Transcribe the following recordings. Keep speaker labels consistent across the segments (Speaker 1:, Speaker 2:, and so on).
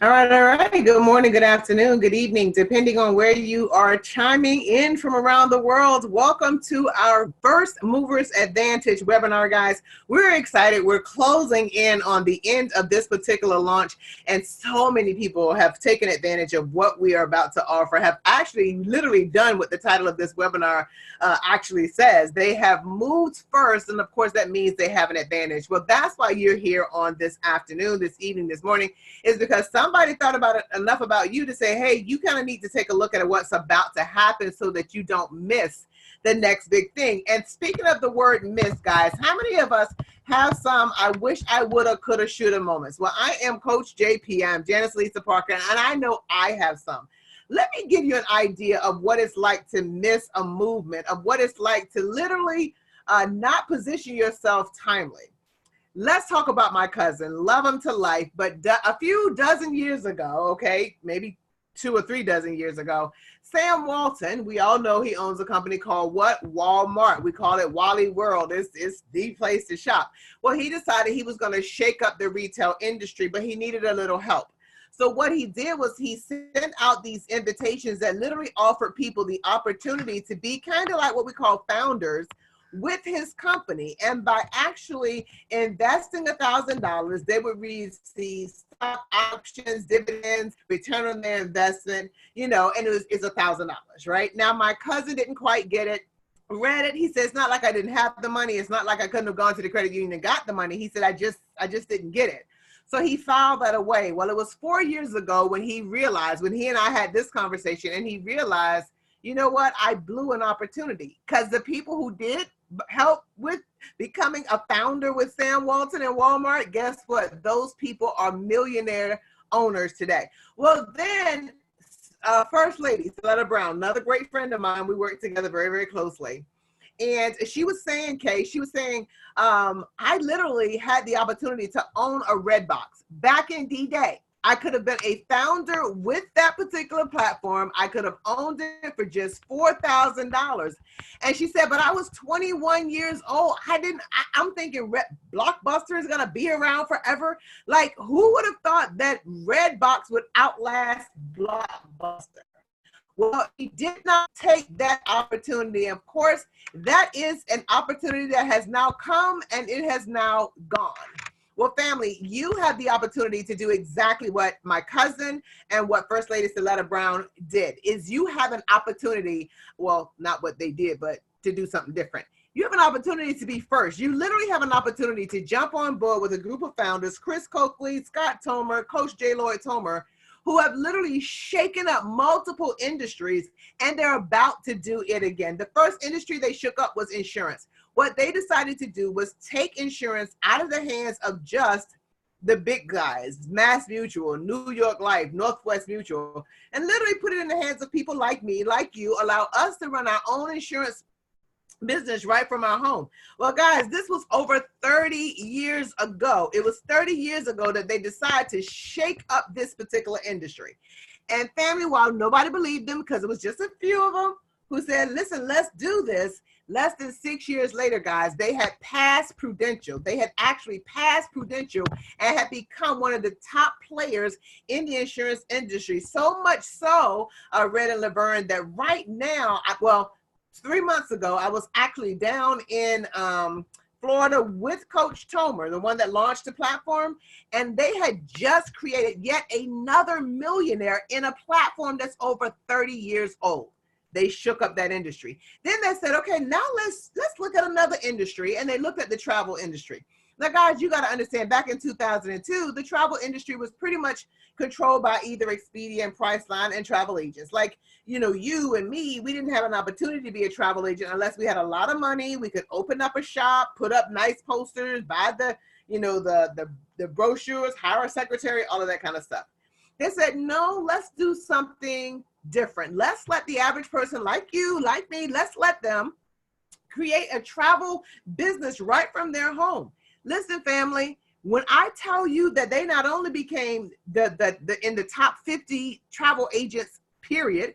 Speaker 1: All right, all right. Good morning, good afternoon, good evening, depending on where you are chiming in from around the world. Welcome to our First Movers Advantage webinar, guys. We're excited. We're closing in on the end of this particular launch, and so many people have taken advantage of what we are about to offer, have actually literally done what the title of this webinar actually says. They have moved first, and of course, that means they have an advantage. Well, that's why you're here on this afternoon, this evening, this morning, is because somebody thought about it enough about you to say, hey, you kind of need to take a look at what's about to happen so that you don't miss the next big thing. And speaking of the word miss, guys, how many of us have some I wish I woulda, coulda, shoulda moments? Well, I am Coach JP. I'm Janice Lisa Parker, and I know I have some. Let me give you an idea of what it's like to miss a movement, of what it's like to literally not position yourself timely. Let's talk about my cousin. Love him to life, but a few dozen years ago, okay, maybe 2 or 3 dozen years ago, Sam Walton, we all know he owns a company called what? Walmart. We call it Wally World. It's the place to shop. Well, he decided he was going to shake up the retail industry, but he needed a little help. So what he did was he sent out these invitations that literally offered people the opportunity to be kind of like what we call founders with his company. And by actually investing $1,000, they would receive stock options, dividends, return on their investment, and it's $1,000, right? Now, my cousin didn't quite get it. Read it. He said, it's not like I didn't have the money. It's not like I couldn't have gone to the credit union and got the money. He said, I just didn't get it. So he filed that away. Well, it was 4 years ago when he and I had this conversation, and he realized, you know what? I blew an opportunity, because the people who did help with becoming a founder with Sam Walton and Walmart, guess what? Those people are millionaire owners today. Well, then First Lady Celetta Brown, another great friend of mine, we work together very, very closely. And she was saying, Kay, I literally had the opportunity to own a red box back in D-Day. I could have been a founder with that particular platform. I could have owned it for just $4,000. And she said, but I was 21 years old. I'm thinking Blockbuster is going to be around forever. Like, who would have thought that Redbox would outlast Blockbuster? Well, he did not take that opportunity. Of course, that is an opportunity that has now come and it has now gone. Well, family, you have the opportunity to do exactly what my cousin and what First Lady Celetta Brown did. Is you have an opportunity, well, not what they did, but to do something different. You have an opportunity to be first. You literally have an opportunity to jump on board with a group of founders, Chris Coakley, Scott Tomer, Coach J. Lloyd Tomer, who have literally shaken up multiple industries, and they're about to do it again. The first industry they shook up was insurance. What they decided to do was take insurance out of the hands of just the big guys, Mass Mutual, New York Life, Northwest Mutual, and literally put it in the hands of people like me, like you, allow us to run our own insurance business right from our home. Well, guys, this was over 30 years ago. It was 30 years ago that they decided to shake up this particular industry. And family, while nobody believed them, because it was just a few of them who said, listen, let's do this. Less than 6 years later, guys, they had passed Prudential. They had actually passed Prudential and had become one of the top players in the insurance industry. So much so, Red and Laverne, that right now, 3 months ago, I was actually down in Florida with Coach Tomer, the one that launched the platform, and they had just created yet another millionaire in a platform that's over 30 years old. They shook up that industry. Then they said, okay, now let's look at another industry, and they looked at the travel industry. Now, guys, you got to understand, back in 2002, the travel industry was pretty much controlled by either Expedia and Priceline and travel agents. Like, you and me, we didn't have an opportunity to be a travel agent unless we had a lot of money. We could open up a shop, put up nice posters, buy the brochures, hire a secretary, all of that kind of stuff. They said, no, let's do something different. Let's let the average person like you, like me, let's let them create a travel business right from their home. Listen, family, when I tell you that they not only became in the top 50 travel agents, period,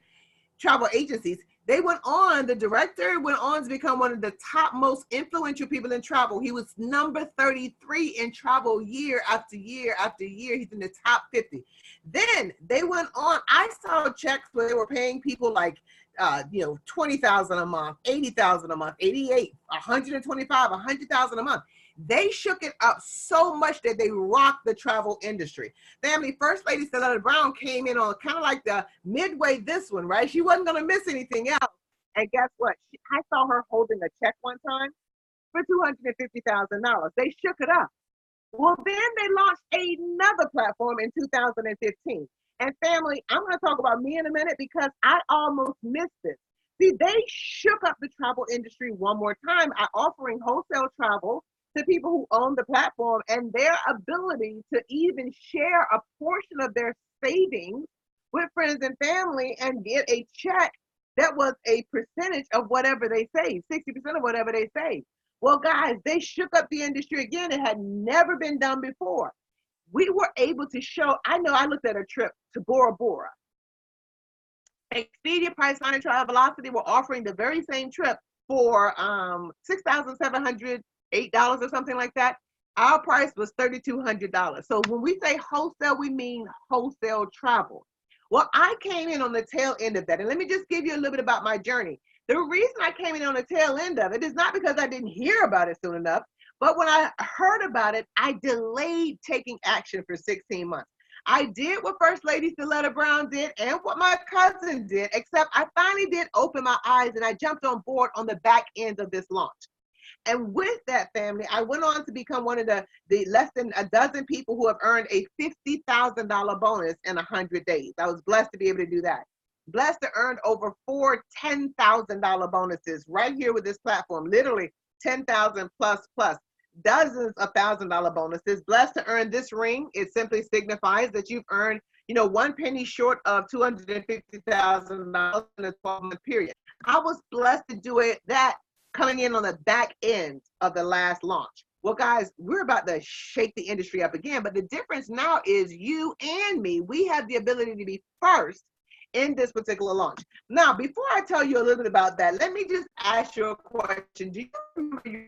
Speaker 1: travel agencies, They went on, the director went on to become one of the top most influential people in travel. He was number 33 in travel year after year after year. He's in the top 50. Then they went on, I saw checks where they were paying people like, 20,000 a month, 80,000 a month, 88, 125, 100,000 a month. They shook it up so much that they rocked the travel industry. Family, First Lady Stella Brown came in on kind of like the midway this one, right? She wasn't going to miss anything else. And guess what? I saw her holding a check one time for $250,000. They shook it up. Well, then they launched another platform in 2015. And family, I'm going to talk about me in a minute because I almost missed this. See, they shook up the travel industry one more time by offering wholesale travel to people who own the platform and their ability to even share a portion of their savings with friends and family and get a check that was a percentage of whatever they saved, 60% of whatever they saved. Well, guys, they shook up the industry again. It had never been done before. We were able to show, I know I looked at a trip to Bora Bora. Expedia, Priceline, and Travelocity were offering the very same trip for $6,708 or something like that. Our price was $3,200. So when we say wholesale, we mean wholesale travel. Well, I came in on the tail end of that. And let me just give you a little bit about my journey. The reason I came in on the tail end of it is not because I didn't hear about it soon enough, but when I heard about it, I delayed taking action for 16 months. I did what First Lady Stella Brown did and what my cousin did, except I finally did open my eyes and I jumped on board on the back end of this launch. And with that, family, I went on to become one of the less than a dozen people who have earned a $50,000 bonus in 100 days. I was blessed to be able to do that. Blessed to earn over 4 $10,000 bonuses right here with this platform, literally 10,000 plus, dozens of $1,000 bonuses. Blessed to earn this ring. It simply signifies that you've earned, one penny short of $250,000 in a 12-month period. I was blessed to do that coming in on the back end of the last launch. Well, guys, we're about to shake the industry up again, but the difference now is you and me, we have the ability to be first in this particular launch. Now, before I tell you a little bit about that, let me just ask you a question. Do you remember your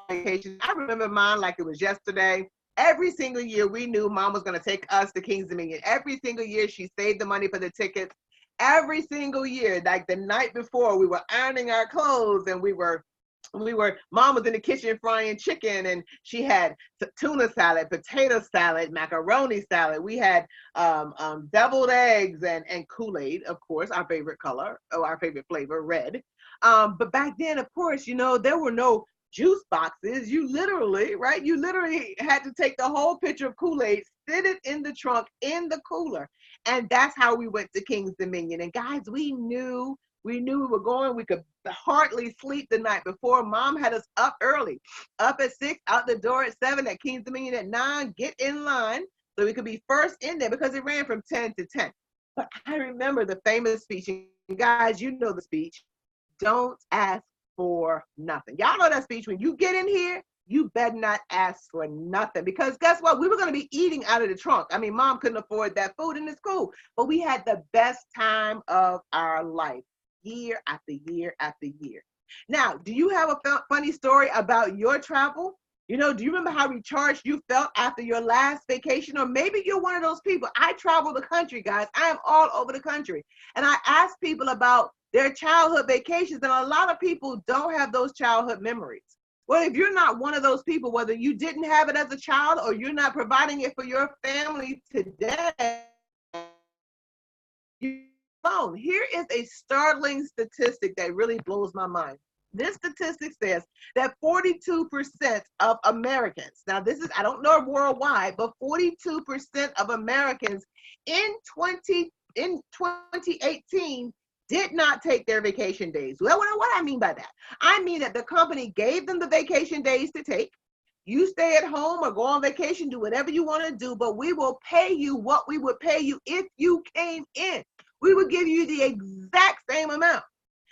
Speaker 1: vacation? I remember mine like it was yesterday. Every single year we knew Mom was going to take us to King's Dominion. Every single year she saved the money for the tickets. Every single year, like the night before, we were ironing our clothes and Mom was in the kitchen frying chicken, and she had tuna salad, potato salad, macaroni salad. We had deviled eggs and Kool-Aid, of course, our favorite color, our favorite flavor, red. But back then, of course, there were no juice boxes. You literally had to take the whole pitcher of Kool-Aid, sit it in the trunk, in the cooler. And that's how we went to King's Dominion. And guys, we knew we were going. We could hardly sleep the night before. Mom had us up early, up at 6, out the door at 7, at King's Dominion at 9, get in line so we could be first in there because it ran from 10 to 10. But I remember the famous speech, and guys, you know the speech, don't ask for nothing. Y'all know that speech, when you get in here, you better not ask for nothing, because guess what? We were going to be eating out of the trunk. I mean, Mom couldn't afford that food in the school, but we had the best time of our life, year after year after year. Now, do you have a funny story about your travel? Do you remember how recharged you felt after your last vacation? Or maybe you're one of those people. I travel the country, guys. I am all over the country. And I ask people about their childhood vacations, and a lot of people don't have those childhood memories. Well, if you're not one of those people, whether you didn't have it as a child or you're not providing it for your family today, alone. Here is a startling statistic that really blows my mind. This statistic says that 42% of Americans, now this is, I don't know worldwide, but 42% of Americans in 2018 did not take their vacation days. Well, what I mean by that? I mean that the company gave them the vacation days to take. You stay at home or go on vacation, do whatever you want to do, but we will pay you what we would pay you if you came in. We would give you the exact same amount.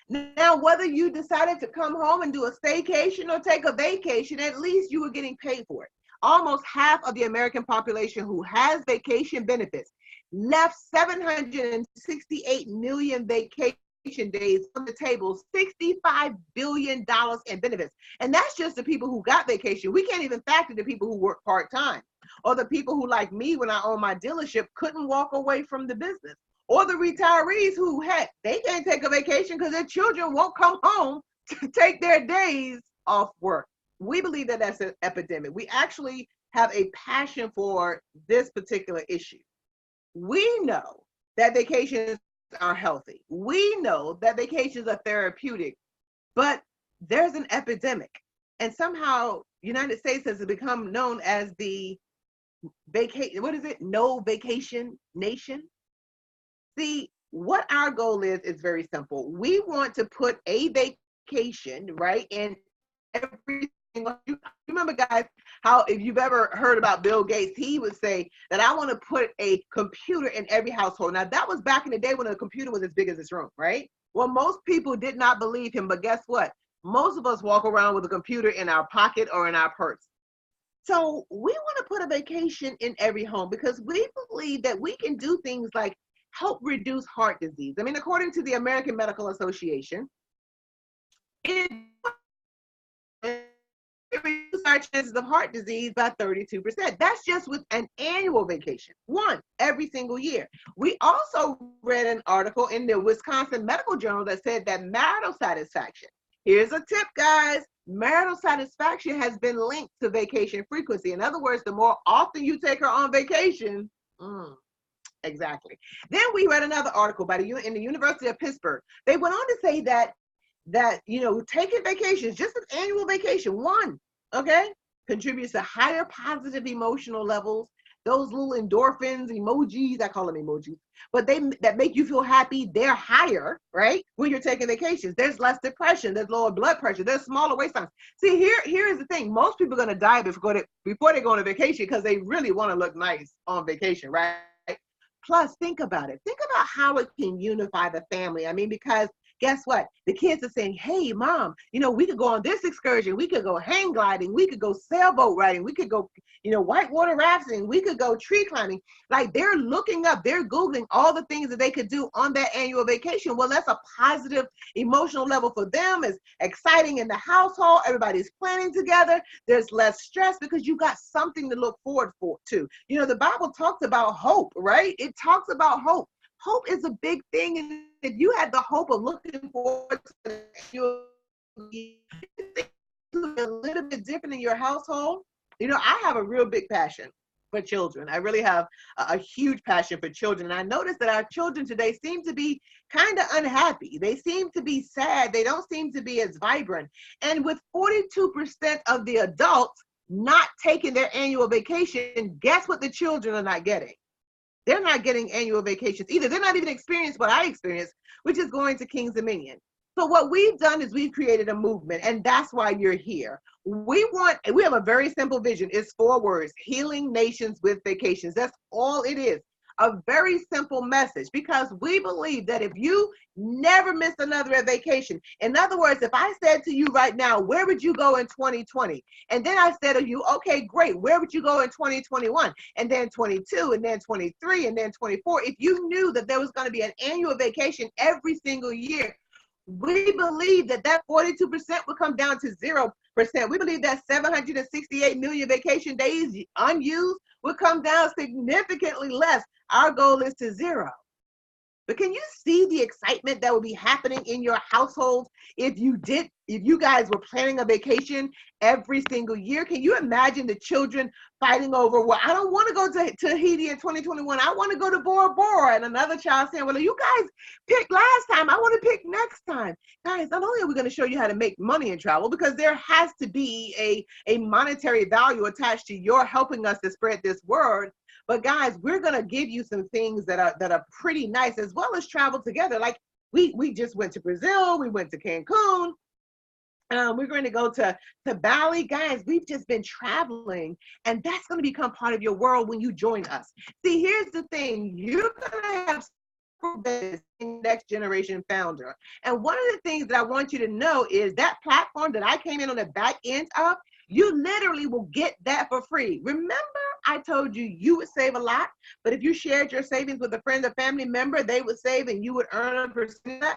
Speaker 1: Now, whether you decided to come home and do a staycation or take a vacation, at least you were getting paid for it. Almost half of the American population who has vacation benefits left 768 million vacation days on the table, $65 billion in benefits. And that's just the people who got vacation. We can't even factor the people who work part-time, or the people who, like me, when I own my dealership, couldn't walk away from the business, or the retirees who they can't take a vacation because their children won't come home to take their days off work. We believe that that's an epidemic. We actually have a passion for this particular issue. We know that vacations are healthy. We know that vacations are therapeutic, but there's an epidemic. And somehow United States has become known as the no vacation nation. See, what our goal is very simple. We want to put a vacation, right, in every single, you remember, guys, how if you've ever heard about Bill Gates, he would say that I want to put a computer in every household. Now, that was back in the day when a computer was as big as this room, right? Well, most people did not believe him, but guess what? Most of us walk around with a computer in our pocket or in our purse. So we want to put a vacation in every home because we believe that we can do things like help reduce heart disease. I mean, according to the American Medical Association, it reduces our chances of heart disease by 32%. That's just with an annual vacation, one every single year. We also read an article in the Wisconsin Medical Journal that said that marital satisfaction, here's a tip, guys, marital satisfaction has been linked to vacation frequency. In other words, the more often you take her on vacation, exactly. Then we read another article in the University of Pittsburgh. They went on to say that taking vacations, just an annual vacation, one, okay, contributes to higher positive emotional levels. Those little endorphins, emojis, I call them emojis, but that make you feel happy, they're higher, right? When you're taking vacations, there's less depression, there's lower blood pressure, there's smaller waist times. See, here is the thing. Most people are going to die before they go on a vacation because they really want to look nice on vacation, right? Plus, think about it. Think about how it can unify the family. I mean, because guess what? The kids are saying, hey, mom, we could go on this excursion. We could go hang gliding. We could go sailboat riding. We could go, whitewater rafting. We could go tree climbing. Like, they're looking up, they're Googling all the things that they could do on that annual vacation. Well, that's a positive emotional level for them. It's exciting in the household. Everybody's planning together. There's less stress because you got something to look forward to. The Bible talks about hope, right? It talks about hope. Hope is a big thing. And if you had the hope of looking forward to a little bit different in your household, I have a real big passion for children. I really have a huge passion for children. And I noticed that our children today seem to be kind of unhappy. They seem to be sad. They don't seem to be as vibrant. And with 42% of the adults not taking their annual vacation, guess what the children are not getting? They're not getting annual vacations either. They're not even experiencing what I experienced, which is going to King's Dominion. So what we've done is we've created a movement, and that's why you're here. We have a very simple vision. It's 4 words: healing nations with vacations. That's all it is. A very simple message, because we believe that if you never miss another vacation, in other words, if I said to you right now, where would you go in 2020? And then I said to you, okay, great, where would you go in 2021? And then 22, and then 23, and then 24. If you knew that there was going to be an annual vacation every single year, we believe that 42% would come down to 0%. We believe that 768 million vacation days unused would come down significantly less. Our goal is to 0. But can you see the excitement that would be happening in your household if you guys were planning a vacation every single year? Can you imagine the children fighting over, well, I don't want to go to Tahiti in 2021. I want to go to Bora Bora. And another child saying, well, you guys picked last time. I want to pick next time. Guys, not only are we going to show you how to make money in travel, because there has to be a monetary value attached to your helping us to spread this word, but guys, we're going to give you some things that are pretty nice, as well as travel together. Like we just went to Brazil. We went to Cancun. We're going to go to Bali. Guys, we've just been traveling, and that's going to become part of your world when you join us. See, here's the thing. You're going to have this next generation founder. And one of the things that I want you to know is that platform that I came in on the back end of, you literally will get that for free. Remember, I told you you would save a lot, but if you shared your savings with a friend or family member, they would save and you would earn a percent.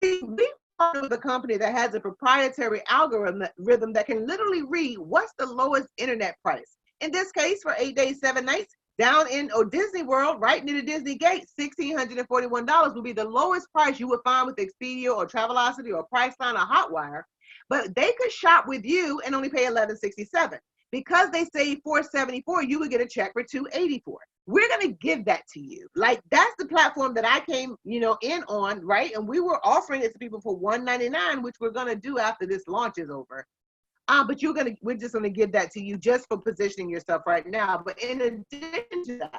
Speaker 1: We partner with a company that has a proprietary algorithm that can literally read what's the lowest internet price. In this case, for 8 days, 7 nights, down in Disney World, right near the Disney gate, $1,641 would be the lowest price you would find with Expedia or Travelocity or Priceline or Hotwire. But they could shop with you and only pay $1,167. Because they say $474, you would get a check for $284. We're going to give that to you. Like, that's the platform that I came, in on, right? And we were offering it to people for $199, which we're going to do after this launch is over. But we're just going to give that to you just for positioning yourself right now. But in addition to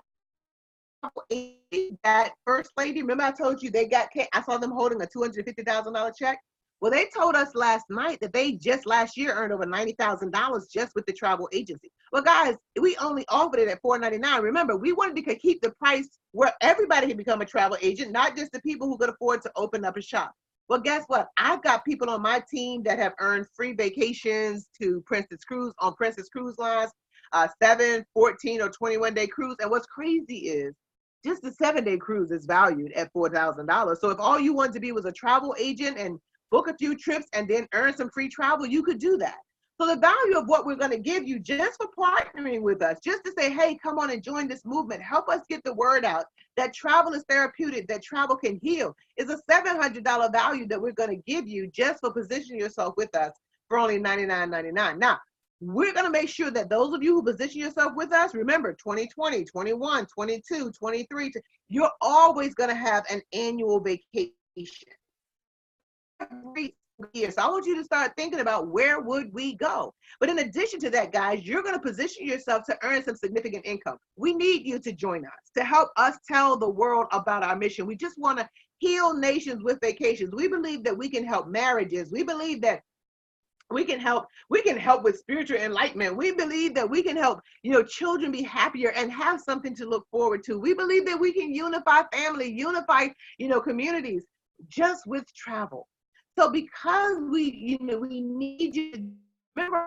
Speaker 1: that first lady, remember I told you I saw them holding a $250,000 check. Well, they told us last night that they just last year earned over $90,000 just with the travel agency. Well, guys, we only offered it at $499. Remember, we wanted to keep the price where everybody can become a travel agent, not just the people who could afford to open up a shop. Well, guess what? I've got people on my team that have earned free vacations to Princess Cruise Lines, 7, 14, or 21-day cruise. And what's crazy is just the 7-day cruise is valued at $4,000. So if all you wanted to be was a travel agent and book a few trips and then earn some free travel, you could do that. So the value of what we're going to give you just for partnering with us, just to say, hey, come on and join this movement, help us get the word out that travel is therapeutic, that travel can heal, is a $700 value that we're going to give you just for positioning yourself with us for only $99.99. Now, we're going to make sure that those of you who position yourself with us, remember 2020, 21, 22, 23, you're always going to have an annual vacation. Every year. So I want you to start thinking about where would we go. But in addition to that, guys, you're going to position yourself to earn some significant income. We need you to join us, to help us tell the world about our mission. We just want to heal nations with vacations. We believe that we can help marriages. We believe that we can help with spiritual enlightenment. We believe that we can help, children be happier and have something to look forward to. We believe that we can unify family, unify, communities just with travel. So because we need you to remember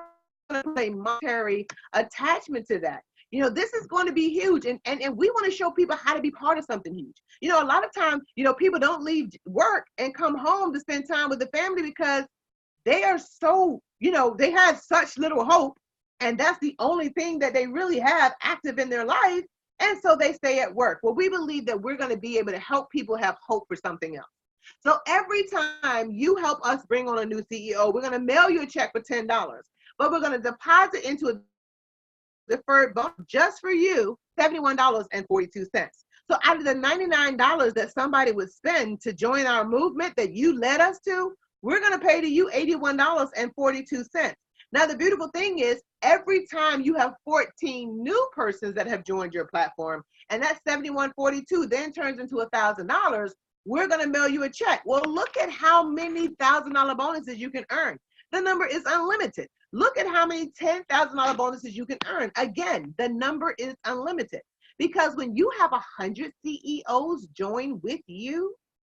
Speaker 1: a monetary attachment to that. This is going to be huge. And we want to show people how to be part of something huge. A lot of times, people don't leave work and come home to spend time with the family because they are so, they have such little hope. And that's the only thing that they really have active in their life. And so they stay at work. Well, we believe that we're going to be able to help people have hope for something else. So every time you help us bring on a new CEO, we're going to mail you a check for $10, but we're going to deposit into a deferred bonus just for you, $71.42. So out of the $99 that somebody would spend to join our movement that you led us to, we're going to pay to you $81.42. Now, the beautiful thing is every time you have 14 new persons that have joined your platform, and that $71.42 then turns into $1,000, we're going to mail you a check. Well, look at how many $1,000 bonuses you can earn. The number is unlimited. Look at how many $10,000 bonuses you can earn. Again, the number is unlimited. Because when you have 100 CEOs join with you,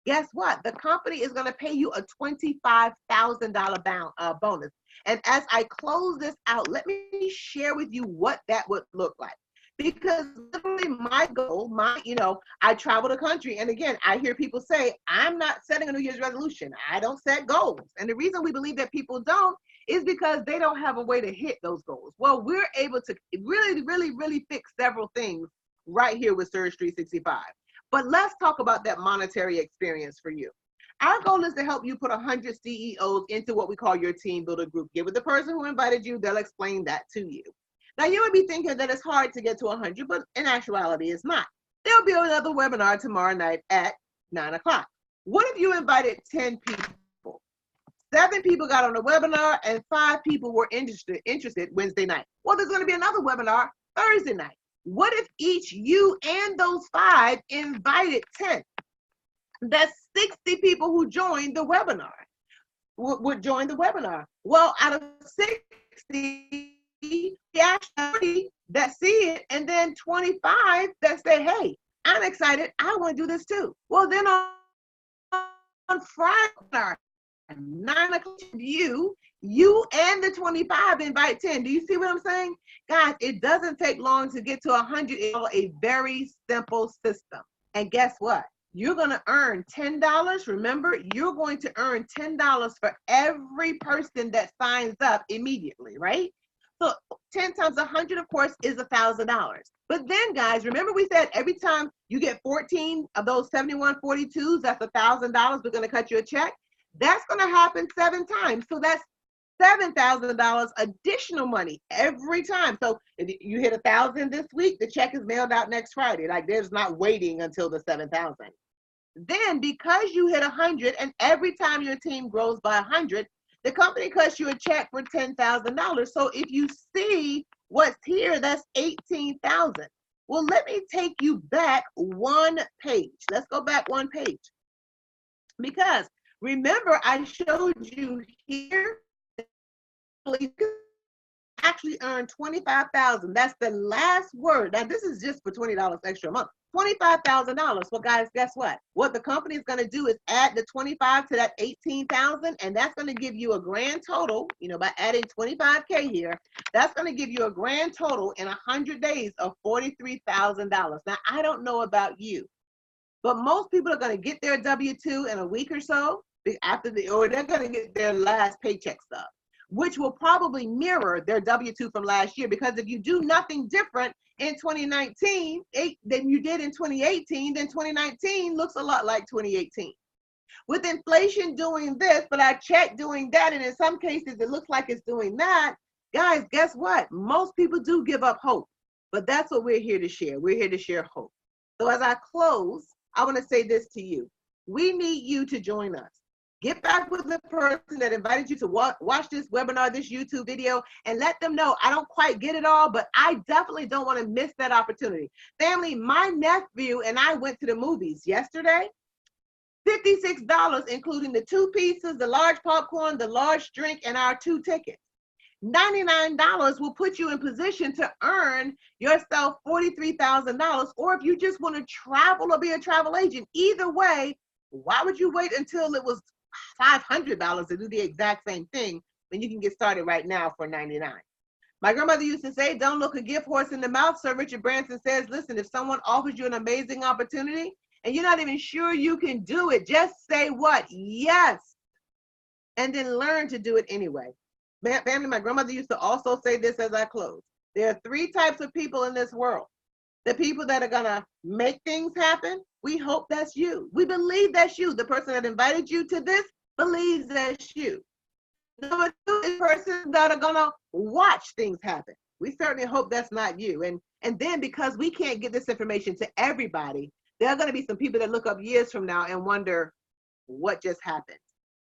Speaker 1: guess what? The company is going to pay you a $25,000 bonus. And as I close this out, let me share with you what that would look like. Because literally my goal, I travel the country. And again, I hear people say, I'm not setting a New Year's resolution. I don't set goals. And the reason we believe that people don't is because they don't have a way to hit those goals. Well, we're able to really, really, really fix several things right here with Surge 365. But let's talk about that monetary experience for you. Our goal is to help you put 100 CEOs into what we call your team builder group. Get with the person who invited you. They'll explain that to you. Now, you would be thinking that it's hard to get to 100, but in actuality, it's not. There'll be another webinar tomorrow night at 9 o'clock. What if you invited 10 people? 7 people got on the webinar and 5 people were interested Wednesday night. Well, there's going to be another webinar Thursday night. What if each you and those 5 invited 10? That's 60 people who joined the webinar, would join the webinar. Well, out of 60, actually that see it, and then 25 that say, hey, I'm excited, I want to do this too. Well, then on Friday, 9 o'clock, you and the 25 invite 10. Do you see what I'm saying? Guys, it doesn't take long to get to 100. It's a very simple system. And guess what? you're going to earn $10. Remember, you're going to earn $10 for every person that signs up immediately, right? So 10 times 100, of course, is $1,000. But then, guys, remember we said every time you get 14 of those 7142s, that's $1,000. We're going to cut you a check. That's going to happen 7 times. So that's $7,000 additional money every time. So if you hit 1,000 this week, the check is mailed out next Friday. Like, there's not waiting until the 7,000. Then, because you hit 100, and every time your team grows by 100, the company cuts you a check for $10,000. So if you see what's here, that's 18,000. Well, let me take you back one page. Let's go back one page. Because remember, I showed you here, you actually earn $25,000. That's the last word. Now, this is just for $20 extra a month. $25,000. Well, guys, guess what? What the company is going to do is add the 25 to that 18,000, and that's going to give you a grand total, by adding 25K here, that's going to give you a grand total in 100 days of $43,000. Now, I don't know about you, but most people are going to get their W-2 in a week or so or they're going to get their last paycheck stub, which will probably mirror their W-2 from last year, because if you do nothing different in 2019 than you did in 2018, then 2019 looks a lot like 2018. With inflation doing this, but our check doing that, and in some cases it looks like it's doing that, guys, guess what? Most people do give up hope, but that's what we're here to share. We're here to share hope. So as I close, I want to say this to you. We need you to join us. Get back with the person that invited you to watch this webinar, this YouTube video, and let them know I don't quite get it all, but I definitely don't want to miss that opportunity. Family, my nephew and I went to the movies yesterday. $56, including the 2 pizzas, the large popcorn, the large drink, and our 2 tickets. $99 will put you in position to earn yourself $43,000, or if you just want to travel or be a travel agent. Either way, why would you wait until it was $500 to do the exact same thing when you can get started right now for $99? My grandmother used to say, don't look a gift horse in the mouth. Sir Richard Branson says, listen, if someone offers you an amazing opportunity and you're not even sure you can do it, just say what? Yes. And then learn to do it anyway. Family, my grandmother used to also say this as I close. There are 3 types of people in this world. The people that are going to make things happen, we hope that's you. We believe that's you. The person that invited you to this believes that's you. Number 2 is person that are going to watch things happen. We certainly hope that's not you. And then, because we can't get this information to everybody, there are going to be some people that look up years from now and wonder what just happened.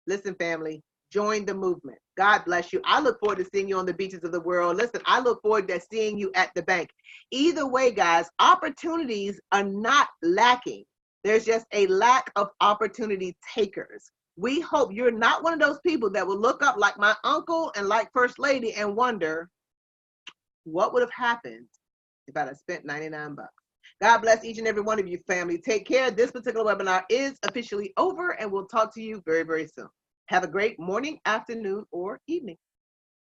Speaker 1: Listen, family, join the movement. God bless you. I look forward to seeing you on the beaches of the world. Listen, I look forward to seeing you at the bank. Either way, guys, opportunities are not lacking. There's just a lack of opportunity takers. We hope you're not one of those people that will look up like my uncle and like First Lady and wonder what would have happened if I'd have spent 99 bucks. God bless each and every one of you, family. Take care. This particular webinar is officially over, and we'll talk to you very, very soon. Have a great morning, afternoon, or evening.